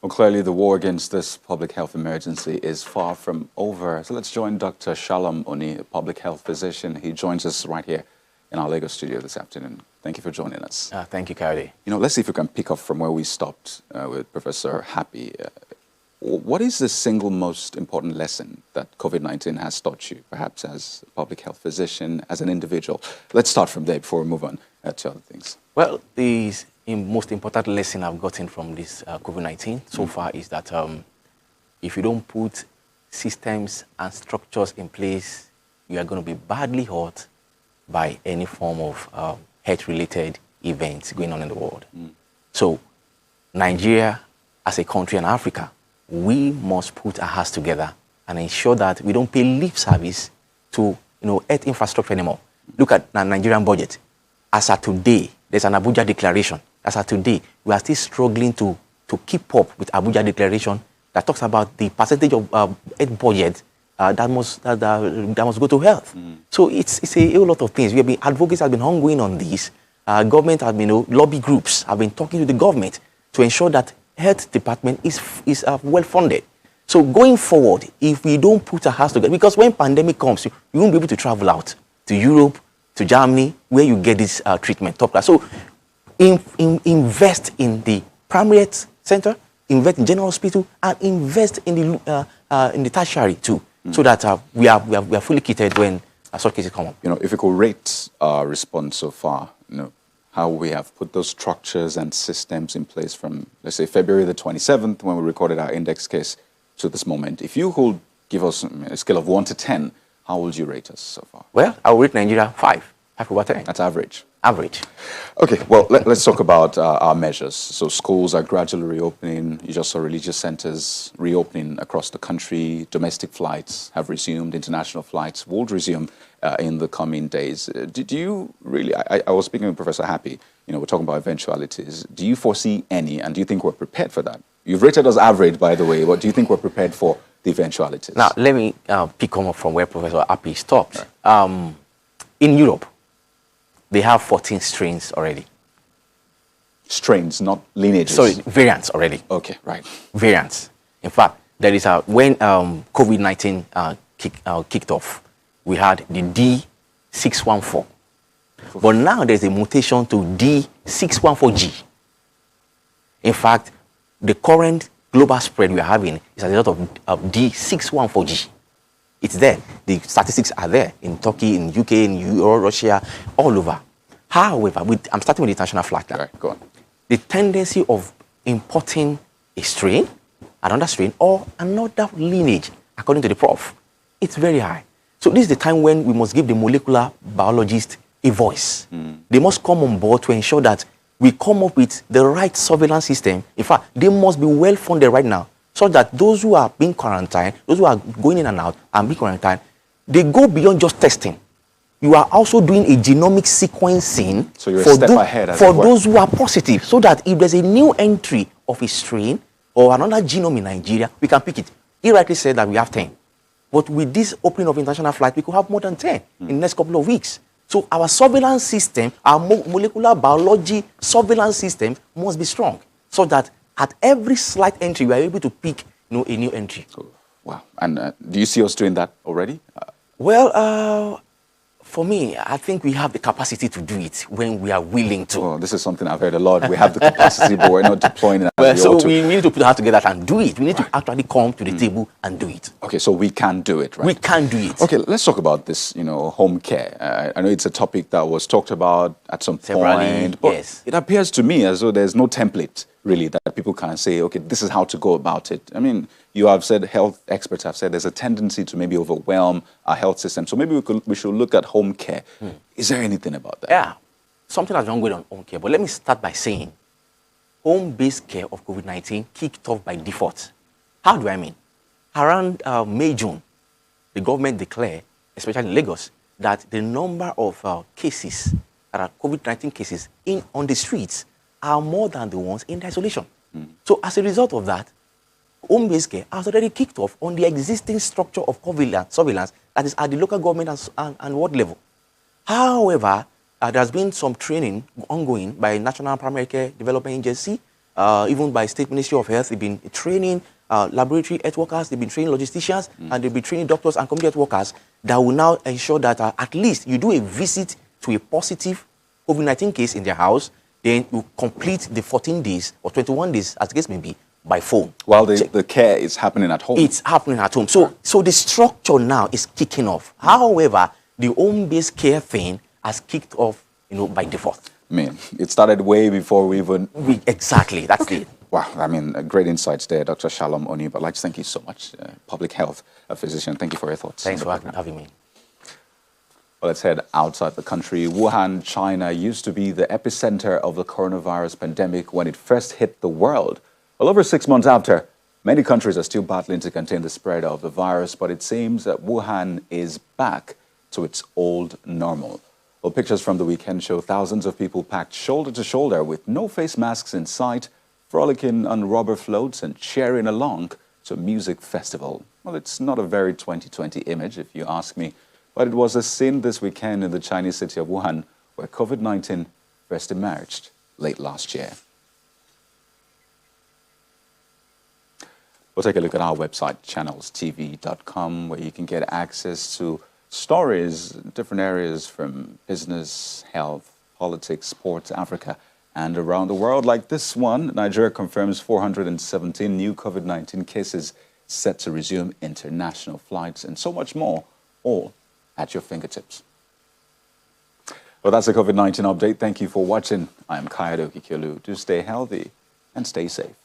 Well, clearly the war against this public health emergency is far from over. So let's join Dr. Shalom Oni, a public health physician. He joins us right here in our Lagos studio this afternoon. Thank you for joining us. Thank you, Kayode. Let's see if we can pick up from where we stopped with Professor Happy. What is the single most important lesson that COVID-19 has taught you, perhaps as a public health physician, as an individual? Let's start from there before we move on to other things. Well, the most important lesson I've gotten from this COVID-19 so far is that if you don't put systems and structures in place, you are going to be badly hurt by any form of health-related events going on in the world. So Nigeria, as a country and Africa, we must put our hearts together and ensure that we don't pay lip service to health infrastructure anymore. Look at the Nigerian budget. As of today, there's an Abuja declaration. As of today, we are still struggling to keep up with Abuja declaration that talks about the percentage of health budget that must go to health. So it's a whole lot of things. We have been advocates have been ongoing on this. Government have been lobby groups have been talking to the government to ensure that health department is well funded. So going forward, if we don't put our hearts together, because when pandemic comes, you won't be able to travel out to Europe, to Germany, where you get this treatment top class. So invest in the primary health center, invest in general hospital, and invest in the tertiary too, so that we are fully kitted when such cases come up. If you could rate our response so far, how we have put those structures and systems in place from, let's say, February the 27th, when we recorded our index case, to this moment. If you could give us a scale of 1 to 10, how would you rate us so far? Well, I would rate Nigeria 5 over 10. That's average. Average. Okay, well, let's talk about our measures. So schools are gradually reopening. You just saw religious centers reopening across the country. Domestic flights have resumed. International flights will resume in the coming days. Did you really, I was speaking with Professor Happy, we're talking about eventualities. Do you foresee any, and do you think we're prepared for that? You've rated us average, by the way. What do you think we're prepared for the eventualities? Now, let me pick up from where Professor Happy stopped. Right. In Europe, they have 14 strains already. Strains, not lineages? Sorry, variants already. Okay, right. Variants. In fact, there is when COVID-19 kicked off, we had the D614. But now there's a mutation to D614G. In fact, the current global spread we are having is a result of D614G. It's there. The statistics are there in Turkey, in UK, in Russia, all over. However, I'm starting with the international flight now. Right, go on. The tendency of importing a strain, another strain, or another lineage, according to the prof, it's very high. So this is the time when we must give the molecular biologists a voice. They must come on board to ensure that we come up with the right surveillance system. In fact, they must be well funded right now, so that those who are being quarantined, those who are going in and out and being quarantined, they go beyond just testing. You are also doing a genomic sequencing so you're a step ahead for those who are positive, so that if there's a new entry of a strain or another genome in Nigeria, we can pick it. He rightly said that we have 10. But with this opening of international flight, we could have more than 10 in the next couple of weeks. So our surveillance system, our molecular biology surveillance system must be strong, so that at every slight entry, we are able to pick a new entry. Oh, wow. And do you see us doing that already? Well, for me, I think we have the capacity to do it when we are willing to. Oh, this is something I've heard a lot. We have the capacity, but we're not deploying it. Well, so we need to put our heart together and do it. We need to actually come to the table and do it. Okay, so we can do it, right? We can do it. Okay, let's talk about this, home care. I know it's a topic that was talked about at some point, but yes. It appears to me as though there's no template, really, that people can say, okay, this is how to go about it. I mean, you have said, health experts have said, there's a tendency to maybe overwhelm our health system. So maybe we should look at home care. Is there anything about that? Yeah, something has been going on home care. But let me start by saying, home-based care of COVID-19 kicked off by default. How do I mean? Around May, June, the government declared, especially in Lagos, that the number of cases, that are COVID-19 cases on the streets, are more than the ones in isolation. So as a result of that, home-based care has already kicked off on the existing structure of COVID surveillance that is at the local government and ward level. However, there has been some training ongoing by National Primary Care Development Agency, even by State Ministry of Health. They've been training laboratory health workers, they've been training logisticians, and they've been training doctors and community health workers that will now ensure that at least you do a visit to a positive COVID-19 case in their house, then you complete the 14 days or 21 days, as the case may be, by phone. While the care is happening at home. It's happening at home. So the structure now is kicking off. However, the home-based care thing has kicked off, by default. I mean, it started way before we even... Exactly, that's it. Wow, I mean, great insights there, Dr. Shalom Oni. But I'd like to thank you so much, public health physician. Thank you for your thoughts. Thanks for having me. Well, let's head outside the country. Wuhan, China used to be the epicenter of the coronavirus pandemic when it first hit the world. Well, over 6 months after, many countries are still battling to contain the spread of the virus, but it seems that Wuhan is back to its old normal. Well, pictures from the weekend show thousands of people packed shoulder to shoulder with no face masks in sight, frolicking on rubber floats and cheering along to a music festival. Well, it's not a very 2020 image, if you ask me, but it was a scene this weekend in the Chinese city of Wuhan, where COVID-19 first emerged late last year. We'll take a look at our website, channelstv.com, where you can get access to stories in different areas from business, health, politics, sports, Africa, and around the world. Like this one, Nigeria confirms 417 new COVID-19 cases set to resume international flights, and so much more, all at your fingertips. Well, that's the COVID-19 update. Thank you for watching. I am Kayode Okikiolu. Do stay healthy and stay safe.